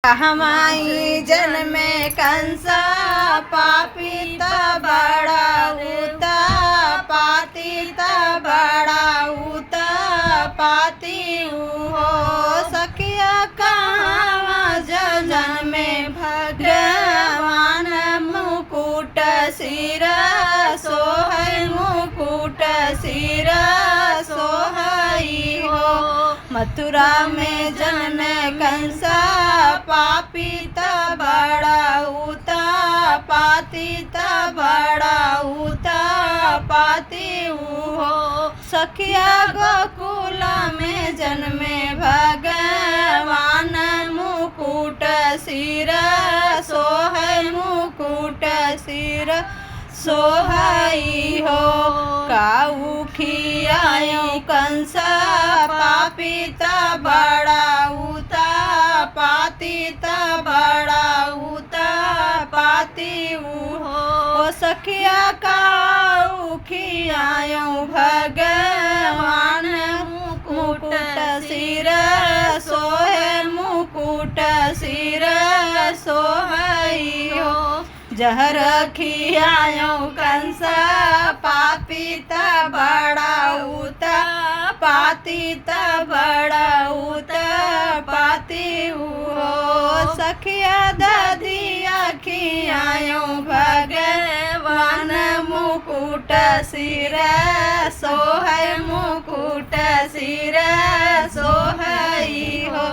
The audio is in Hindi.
हमाई जन्मे कंसा पापित बड़ा उता पातित बड़ा उता पाती हो सखिया कहाँ जन्मे भगवान मुकुट सिर सोहै मुकुट सिर सोहई हो मथुरा में जन्मे कंसा पापित बड़ा उता पातित बड़ा उता पाती हो सखिया गोकुल में जन्मे भगवान मुकुट सिर सोहै मुकुट सिर सोहई हो काऊ खियायो कंसा पापित बड़ा उता पातित बड़ा उता पाती हो सखिया काऊ खियायो भगवान मुकुट सिर सोहे मुकुट सिर सोहई हो जहर खियायो कंसा पापित बड़ा उता पातित बड़ा उता पाती हो सखिया ददिया खियायो भगवान मुकुट सिर सोहै मुकुट सिर सोहई हो।